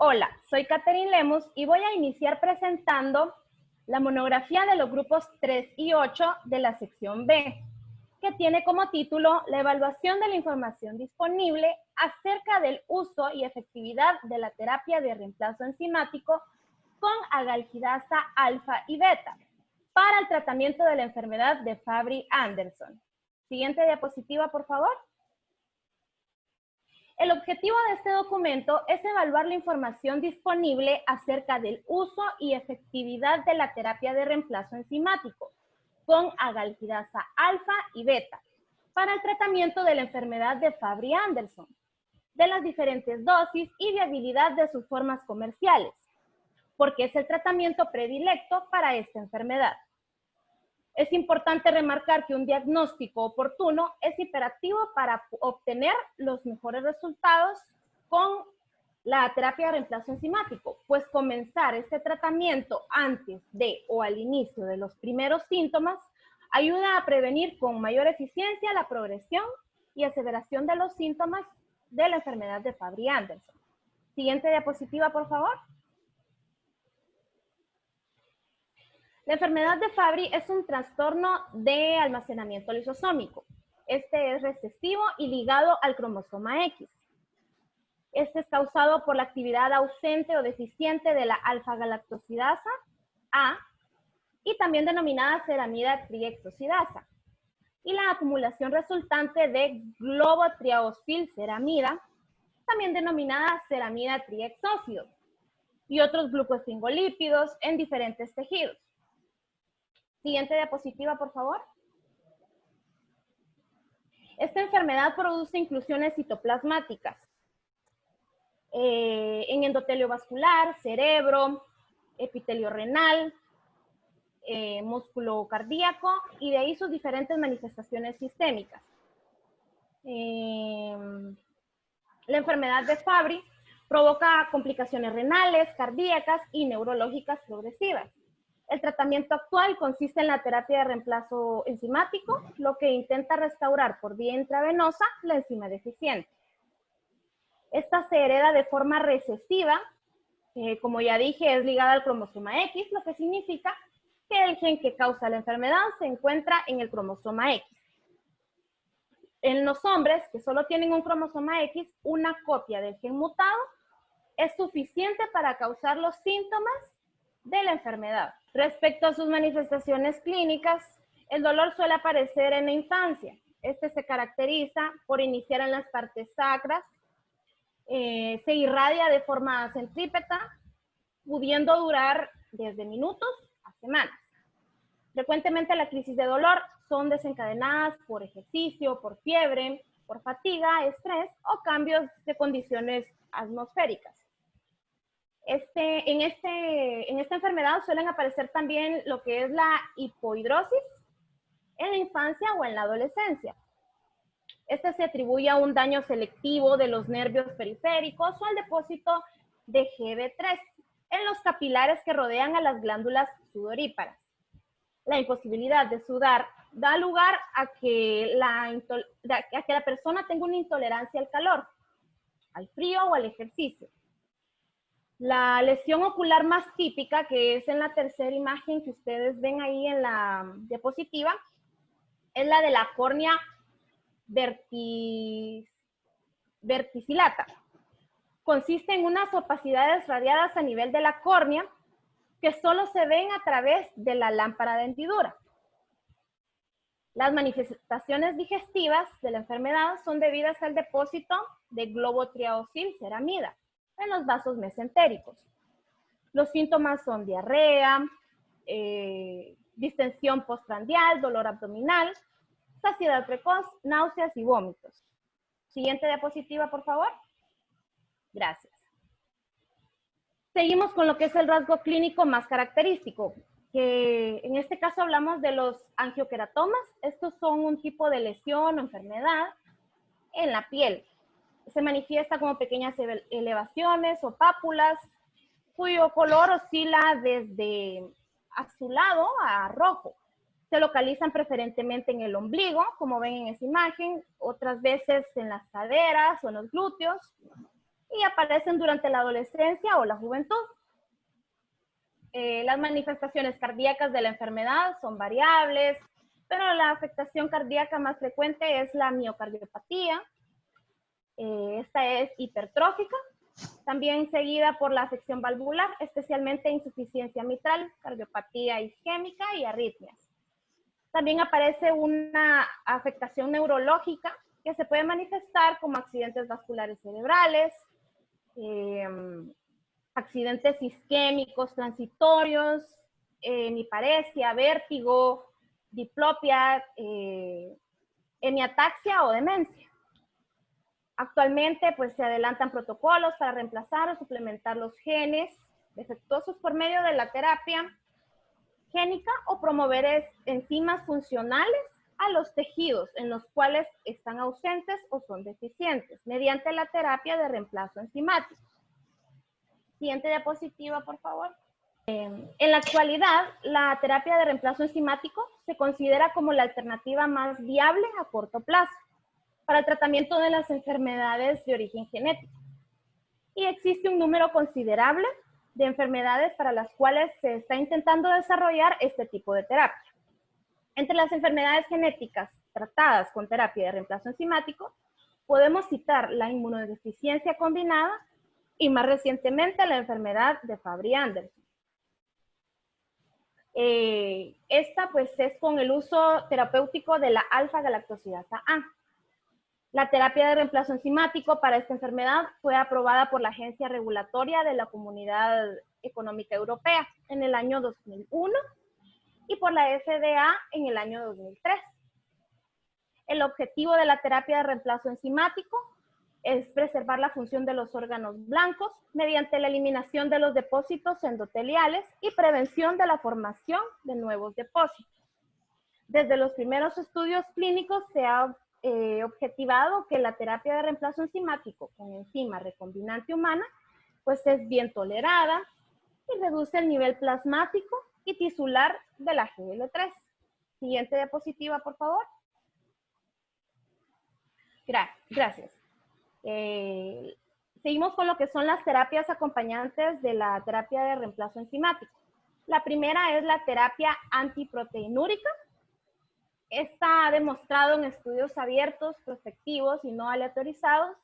Hola, soy Catherine Lemus y voy a iniciar presentando la monografía de los grupos 3 y 8 de la sección B, que tiene como título La evaluación de la información disponible acerca del uso y efectividad de la terapia de reemplazo enzimático con agalgidasa alfa y beta para el tratamiento de la enfermedad de Fabry-Anderson. Siguiente diapositiva, por favor. El objetivo de este documento es evaluar la información disponible acerca del uso y efectividad de la terapia de reemplazo enzimático con agalgidasa alfa y beta para el tratamiento de la enfermedad de Fabry-Anderson, de las diferentes dosis y viabilidad de sus formas comerciales, porque es el tratamiento predilecto para esta enfermedad. Es importante remarcar que un diagnóstico oportuno es imperativo para obtener los mejores resultados con la terapia de reemplazo enzimático, pues comenzar este tratamiento antes de o al inicio de los primeros síntomas ayuda a prevenir con mayor eficiencia la progresión y aseveración de los síntomas de la enfermedad de Fabry-Anderson. Siguiente diapositiva, por favor. La enfermedad de Fabry es un trastorno de almacenamiento lisosómico. Este es recesivo y ligado al cromosoma X. Este es causado por la actividad ausente o deficiente de la alfa-galactosidasa A y también denominada ceramida triexosidasa, y la acumulación resultante de globotriaosfilceramida, también denominada ceramida triexósido, y otros glucosfingolípidos en diferentes tejidos. Siguiente diapositiva, por favor. Esta enfermedad produce inclusiones citoplasmáticas en endotelio vascular, cerebro, epitelio renal, músculo cardíaco y de ahí sus diferentes manifestaciones sistémicas. La enfermedad de Fabry provoca complicaciones renales, cardíacas y neurológicas progresivas. El tratamiento actual consiste en la terapia de reemplazo enzimático, lo que intenta restaurar por vía intravenosa la enzima deficiente. Esta se hereda de forma recesiva, como ya dije, es ligada al cromosoma X, lo que significa que el gen que causa la enfermedad se encuentra en el cromosoma X. En los hombres que solo tienen un cromosoma X, una copia del gen mutado es suficiente para causar los síntomas de la enfermedad. Respecto a sus manifestaciones clínicas, el dolor suele aparecer en la infancia. Este se caracteriza por iniciar en las partes sacras, se irradia de forma centrípeta, pudiendo durar desde minutos a semanas. Frecuentemente las crisis de dolor son desencadenadas por ejercicio, por fiebre, por fatiga, estrés o cambios de condiciones atmosféricas. En esta enfermedad suelen aparecer también lo que es la hipohidrosis en la infancia o en la adolescencia. Este se atribuye a un daño selectivo de los nervios periféricos o al depósito de GB3 en los capilares que rodean a las glándulas sudoríparas. La imposibilidad de sudar da lugar a que la persona tenga una intolerancia al calor, al frío o al ejercicio. La lesión ocular más típica, que es en la tercera imagen que ustedes ven ahí en la diapositiva, es la de la córnea verticillata. Consiste en unas opacidades radiadas a nivel de la córnea que solo se ven a través de la lámpara de hendidura. Las manifestaciones digestivas de la enfermedad son debidas al depósito de globotriaosfilceramida en los vasos mesentéricos. Los síntomas son diarrea, distensión postprandial, dolor abdominal, saciedad precoz, náuseas y vómitos. Siguiente diapositiva, por favor. Gracias. Seguimos con lo que es el rasgo clínico más característico, que en este caso hablamos de los angioqueratomas. Estos son un tipo de lesión o enfermedad en la piel. Se manifiesta como pequeñas elevaciones o pápulas, cuyo color oscila desde azulado a rojo. Se localizan preferentemente en el ombligo, como ven en esa imagen, otras veces en las caderas o en los glúteos. y aparecen durante la adolescencia o la juventud. Las manifestaciones cardíacas de la enfermedad son variables, pero la afectación cardíaca más frecuente es la miocardiopatía. Esta es hipertrófica, también seguida por la afección valvular, especialmente insuficiencia mitral, cardiopatía isquémica y arritmias. También aparece una afectación neurológica que se puede manifestar como accidentes vasculares cerebrales, accidentes isquémicos transitorios, hemiparesia, vértigo, diplopia, hemiataxia o demencia. Actualmente, pues, se adelantan protocolos para reemplazar o suplementar los genes defectuosos por medio de la terapia génica o promover enzimas funcionales a los tejidos en los cuales están ausentes o son deficientes, mediante la terapia de reemplazo enzimático. Siguiente diapositiva, por favor. En la actualidad, la terapia de reemplazo enzimático se considera como la alternativa más viable a corto plazo para el tratamiento de las enfermedades de origen genético. Y existe un número considerable de enfermedades para las cuales se está intentando desarrollar este tipo de terapia. Entre las enfermedades genéticas tratadas con terapia de reemplazo enzimático, podemos citar la inmunodeficiencia combinada y más recientemente la enfermedad de Fabry-Anderson. Esta pues es con el uso terapéutico de la alfa-galactosidasa A. La terapia de reemplazo enzimático para esta enfermedad fue aprobada por la Agencia Regulatoria de la Comunidad Económica Europea en el año 2001 y por la FDA en el año 2003. El objetivo de la terapia de reemplazo enzimático es preservar la función de los órganos blancos mediante la eliminación de los depósitos endoteliales y prevención de la formación de nuevos depósitos. Desde los primeros estudios clínicos se ha objetivado que la terapia de reemplazo enzimático con enzima recombinante humana pues es bien tolerada y reduce el nivel plasmático y tisular de la GL3. Siguiente diapositiva, por favor. Gracias. Seguimos con lo que son las terapias acompañantes de la terapia de reemplazo enzimático. La primera es la terapia antiproteinúrica. Esta ha demostrado en estudios abiertos, prospectivos y no aleatorizados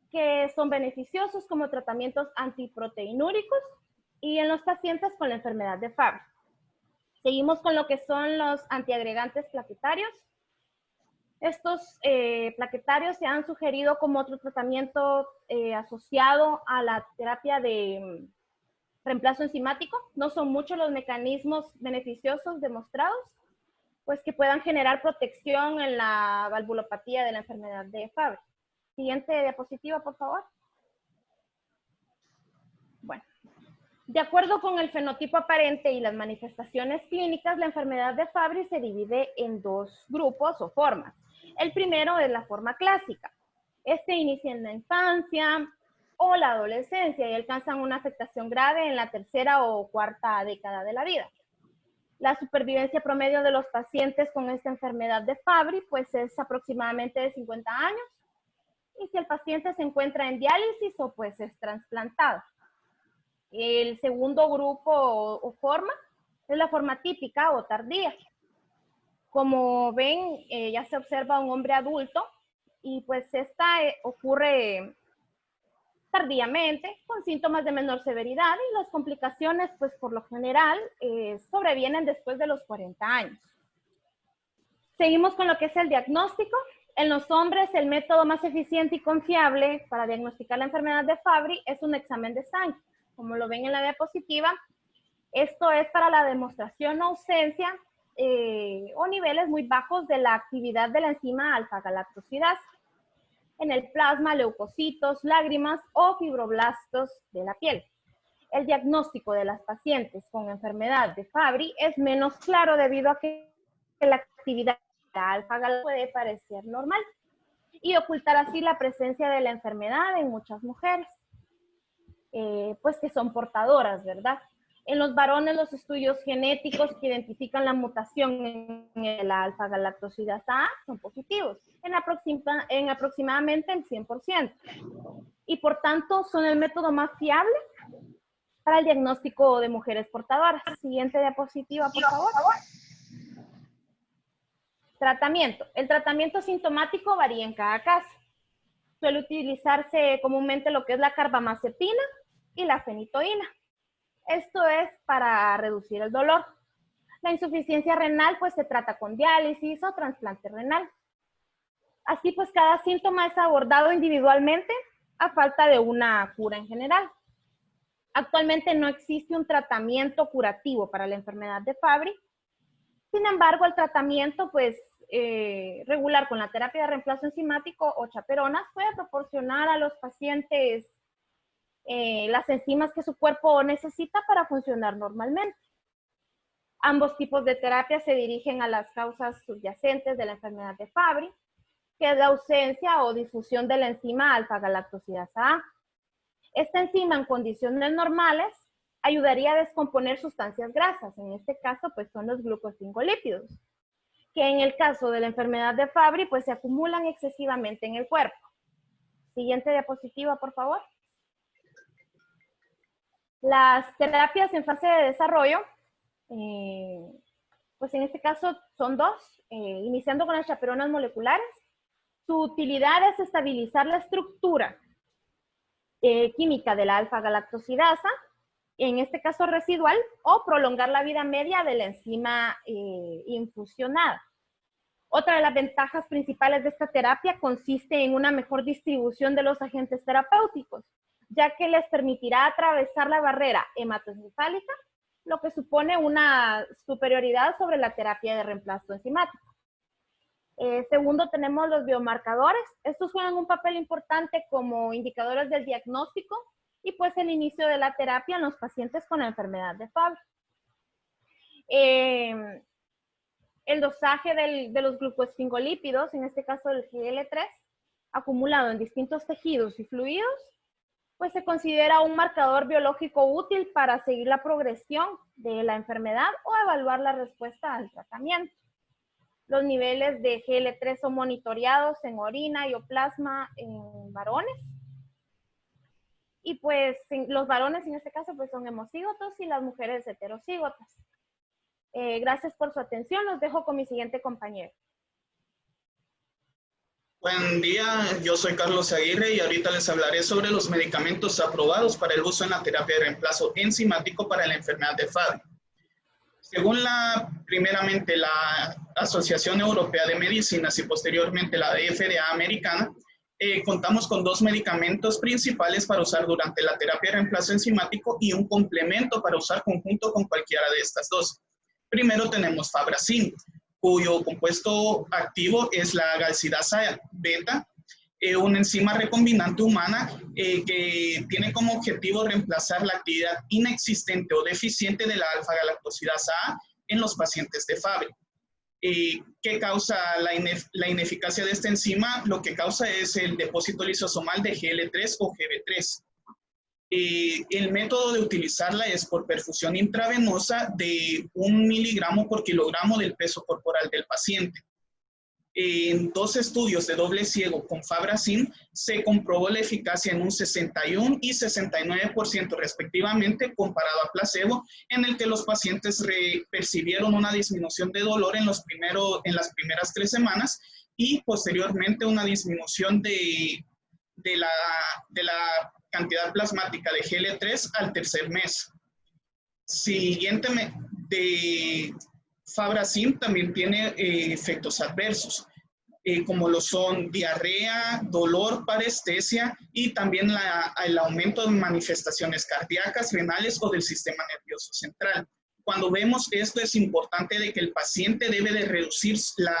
que son beneficiosos como tratamientos antiproteinúricos y en los pacientes con la enfermedad de Fabry. Seguimos con lo que son los antiagregantes plaquetarios. Estos plaquetarios se han sugerido como otro tratamiento asociado a la terapia de reemplazo enzimático. No son muchos los mecanismos beneficiosos demostrados, pues que puedan generar protección en la valvulopatía de la enfermedad de Fabry. Siguiente diapositiva, por favor. Bueno, de acuerdo con el fenotipo aparente y las manifestaciones clínicas, la enfermedad de Fabry se divide en dos grupos o formas. El primero es la forma clásica. Este inicia en la infancia o la adolescencia y alcanzan una afectación grave en la tercera o cuarta década de la vida. La supervivencia promedio de los pacientes con esta enfermedad de Fabry pues es aproximadamente de 50 años y si el paciente se encuentra en diálisis o pues es trasplantado. El segundo grupo o forma es la forma típica o tardía. Como ven, ya se observa un hombre adulto y pues esta ocurre tardíamente, con síntomas de menor severidad y las complicaciones, pues por lo general, sobrevienen después de los 40 años. Seguimos con lo que es el diagnóstico. En los hombres, el método más eficiente y confiable para diagnosticar la enfermedad de Fabry es un examen de sangre. Como lo ven en la diapositiva, esto es para la demostración o ausencia o niveles muy bajos de la actividad de la enzima alfa-galactosidasa en el plasma, leucocitos, lágrimas o fibroblastos de la piel. El diagnóstico de las pacientes con enfermedad de Fabry es menos claro debido a que la actividad de la alfa-galactosidasa puede parecer normal y ocultar así la presencia de la enfermedad en muchas mujeres, pues que son portadoras, ¿verdad? En los varones, los estudios genéticos que identifican la mutación en la alfa-galactosidasa A son positivos, en aproximadamente el 100%. y por tanto son el método más fiable para el diagnóstico de mujeres portadoras. Siguiente diapositiva, por favor. Tratamiento. El tratamiento sintomático varía en cada caso. Suele utilizarse comúnmente lo que es la carbamazepina y la fenitoína. Esto es para reducir el dolor. La insuficiencia renal pues se trata con diálisis o trasplante renal. Así pues cada síntoma es abordado individualmente a falta de una cura en general. Actualmente no existe un tratamiento curativo para la enfermedad de Fabry. Sin embargo, el tratamiento pues regular con la terapia de reemplazo enzimático o chaperonas puede proporcionar a los pacientes las enzimas que su cuerpo necesita para funcionar normalmente. Ambos tipos de terapia se dirigen a las causas subyacentes de la enfermedad de Fabry, que es la ausencia o difusión de la enzima alfa-galactosidasa A. Esta enzima en condiciones normales ayudaría a descomponer sustancias grasas, en este caso pues son los glucosfingolípidos, que en el caso de la enfermedad de Fabry pues se acumulan excesivamente en el cuerpo. Siguiente diapositiva, por favor. Las terapias en fase de desarrollo, pues en este caso son dos, iniciando con las chaperonas moleculares. Su utilidad es estabilizar la estructura química de la alfa-galactosidasa, en este caso residual, o prolongar la vida media de la enzima infusionada. Otra de las ventajas principales de esta terapia consiste en una mejor distribución de los agentes terapéuticos, ya que les permitirá atravesar la barrera hematoencefálica, lo que supone una superioridad sobre la terapia de reemplazo enzimático. Segundo, tenemos los biomarcadores. Estos juegan un papel importante como indicadores del diagnóstico y pues el inicio de la terapia en los pacientes con la enfermedad de Fabry. El dosaje de los glucosfingolípidos, en este caso el GL3, acumulado en distintos tejidos y fluidos, pues se considera un marcador biológico útil para seguir la progresión de la enfermedad o evaluar la respuesta al tratamiento. Los niveles de GL3 son monitoreados en orina y o plasma en varones. Y pues los varones en este caso pues son hemocígotos y las mujeres heterocígotas. Gracias por su atención. Los dejo con mi siguiente compañero. Buen día, yo soy Carlos Aguirre y ahorita les hablaré sobre los medicamentos aprobados para el uso en la terapia de reemplazo enzimático para la enfermedad de Fabry. Según primeramente la Asociación Europea de Medicinas y posteriormente la FDA americana, contamos con dos medicamentos principales para usar durante la terapia de reemplazo enzimático y un complemento para usar conjunto con cualquiera de estas dos. Primero tenemos Fabrazyme, cuyo compuesto activo es la galsidasa beta, una enzima recombinante humana que tiene como objetivo reemplazar la actividad inexistente o deficiente de la alfa-galactosidasa A en los pacientes de Fabry. ¿Qué causa la ineficacia de esta enzima? Lo que causa es el depósito lisosomal de GL3 o GB3. El método de utilizarla es por perfusión intravenosa de 1 miligramo por kilogramo del peso corporal del paciente. En dos estudios de doble ciego con Fabrazyme se comprobó la eficacia en un 61 y 69% respectivamente comparado a placebo, en el que los pacientes percibieron una disminución de dolor en las primeras 3 semanas y posteriormente una disminución de la cantidad plasmática de GL3 al tercer mes. Siguientemente, Fabrazyme también tiene efectos adversos, como lo son diarrea, dolor, parestesia y también el aumento de manifestaciones cardíacas, renales o del sistema nervioso central. Cuando vemos esto es importante de que el paciente debe de reducir la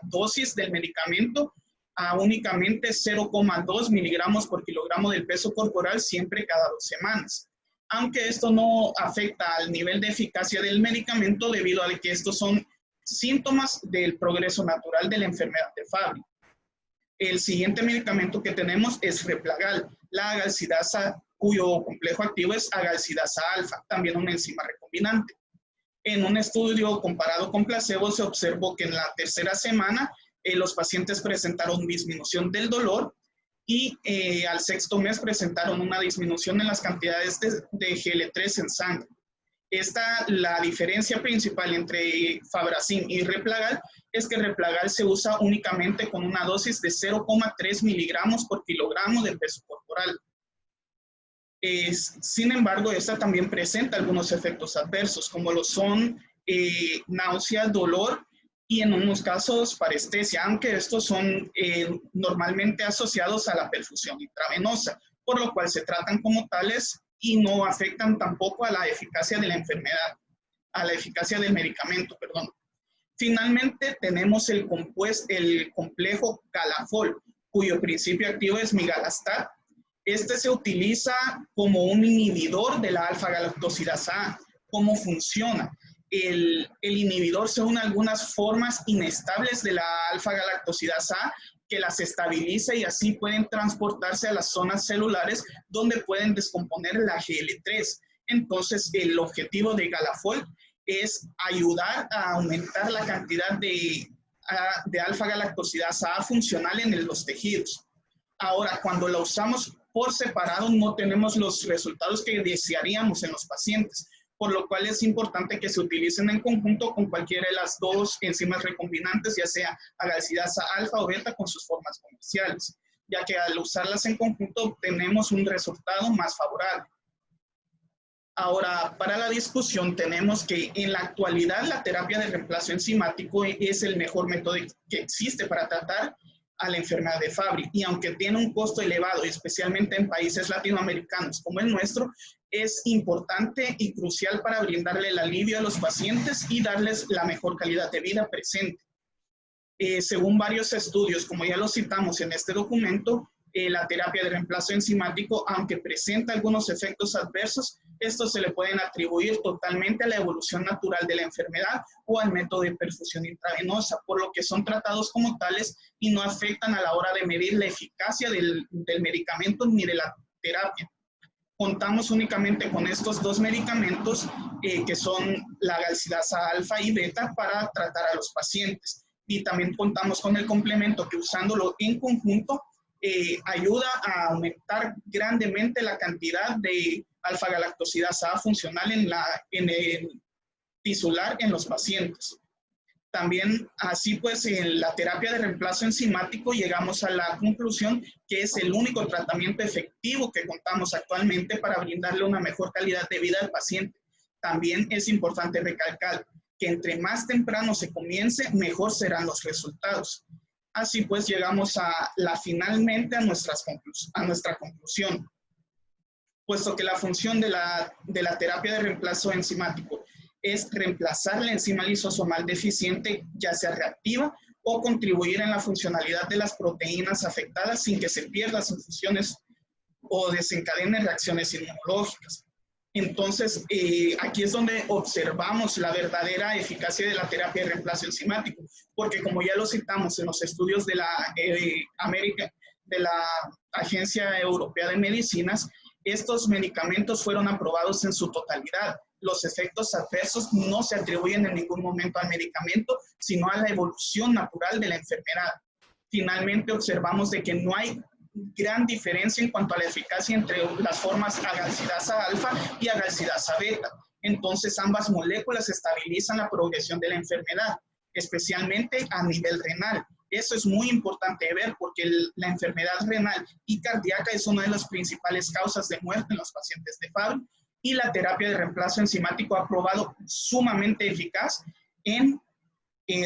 dosis del medicamento a únicamente 0,2 miligramos por kilogramo del peso corporal siempre cada 2 semanas. Aunque esto no afecta al nivel de eficacia del medicamento debido a que estos son síntomas del progreso natural de la enfermedad de Fabry. El siguiente medicamento que tenemos es Replagal, la agalsidasa, cuyo complejo activo es agalsidasa alfa, también una enzima recombinante. En un estudio comparado con placebo se observó que en la tercera semana los pacientes presentaron disminución del dolor y al 6º mes presentaron una disminución en las cantidades de GL3 en sangre. La diferencia principal entre Fabrazyme y Replagal es que Replagal se usa únicamente con una dosis de 0,3 miligramos por kilogramo de peso corporal. Sin embargo, esta también presenta algunos efectos adversos, como lo son náusea, dolor y en unos casos parestesia, aunque estos son normalmente asociados a la perfusión intravenosa, por lo cual se tratan como tales y no afectan tampoco a la eficacia de la enfermedad, a la eficacia del medicamento, perdón. Finalmente tenemos el complejo Galafol, cuyo principio activo es migalastat. Este se utiliza como un inhibidor de la alfa-galactosidasa A. ¿Cómo funciona? El inhibidor se une a algunas formas inestables de la alfa-galactosidasa A que las estabiliza y así pueden transportarse a las zonas celulares donde pueden descomponer la GL3. Entonces, el objetivo de Galafol es ayudar a aumentar la cantidad de alfa-galactosidasa A funcional en los tejidos. Ahora, cuando la usamos por separado, no tenemos los resultados que desearíamos en los pacientes, por lo cual es importante que se utilicen en conjunto con cualquiera de las dos enzimas recombinantes, ya sea agalsidasa alfa o beta con sus formas comerciales, ya que al usarlas en conjunto obtenemos un resultado más favorable. Ahora, para la discusión tenemos que en la actualidad la terapia de reemplazo enzimático es el mejor método que existe para tratar a la enfermedad de Fabry, y aunque tiene un costo elevado, especialmente en países latinoamericanos como el nuestro, es importante y crucial para brindarle el alivio a los pacientes y darles la mejor calidad de vida presente. Según varios estudios, como ya lo citamos en este documento, la terapia de reemplazo enzimático, aunque presenta algunos efectos adversos, estos se le pueden atribuir totalmente a la evolución natural de la enfermedad o al método de perfusión intravenosa, por lo que son tratados como tales y no afectan a la hora de medir la eficacia del medicamento ni de la terapia. Contamos únicamente con estos dos medicamentos que son la galsidasa alfa y beta para tratar a los pacientes. Y también contamos con el complemento que usándolo en conjunto ayuda a aumentar grandemente la cantidad de alfa-galactosidasa A funcional en el tisular en los pacientes. También, así pues, en la terapia de reemplazo enzimático llegamos a la conclusión que es el único tratamiento efectivo que contamos actualmente para brindarle una mejor calidad de vida al paciente. También es importante recalcar que entre más temprano se comience, mejor serán los resultados. Así pues, llegamos finalmente a nuestra conclusión. Puesto que la función de la terapia de reemplazo enzimático es reemplazar la enzima lisosomal deficiente, ya sea reactiva, o contribuir en la funcionalidad de las proteínas afectadas sin que se pierdan sus funciones o desencadenen reacciones inmunológicas. Entonces, aquí es donde observamos la verdadera eficacia de la terapia de reemplazo enzimático, porque como ya lo citamos en los estudios de la Agencia Europea de Medicinas, estos medicamentos fueron aprobados en su totalidad. Los efectos adversos no se atribuyen en ningún momento al medicamento, sino a la evolución natural de la enfermedad. Finalmente, observamos de que no hay gran diferencia en cuanto a la eficacia entre las formas agalsidasa alfa y agalsidasa beta. Entonces, ambas moléculas estabilizan la progresión de la enfermedad, especialmente a nivel renal. Eso es muy importante ver porque la enfermedad renal y cardíaca es una de las principales causas de muerte en los pacientes de Fabry, y la terapia de reemplazo enzimático ha probado sumamente eficaz en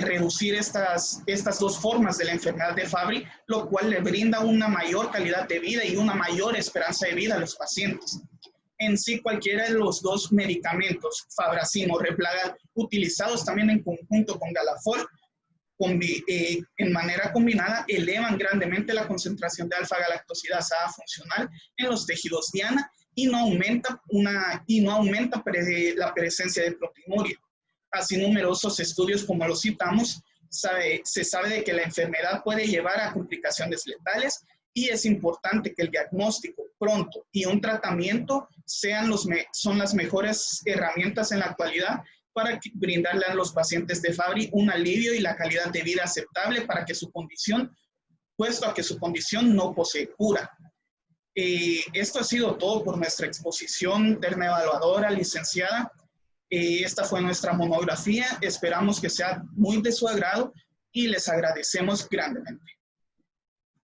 reducir estas dos formas de la enfermedad de Fabry, lo cual le brinda una mayor calidad de vida y una mayor esperanza de vida a los pacientes. En sí, cualquiera de los dos medicamentos, Fabrazyme o Replagal, utilizados también en conjunto con Galafol, en manera combinada, elevan grandemente la concentración de alfa-galactosidasa A funcional en los tejidos diana y no aumenta la presencia de proteinuria. Así, numerosos estudios, como los citamos, se sabe de que la enfermedad puede llevar a complicaciones letales y es importante que el diagnóstico pronto y un tratamiento son las mejores herramientas en la actualidad para brindarle a los pacientes de Fabry un alivio y la calidad de vida aceptable para que su condición puesto a que su condición no posee cura. Esto ha sido todo por nuestra exposición termoevaluadora, licenciada. Esta fue nuestra monografía. Esperamos que sea muy de su agrado y les agradecemos grandemente.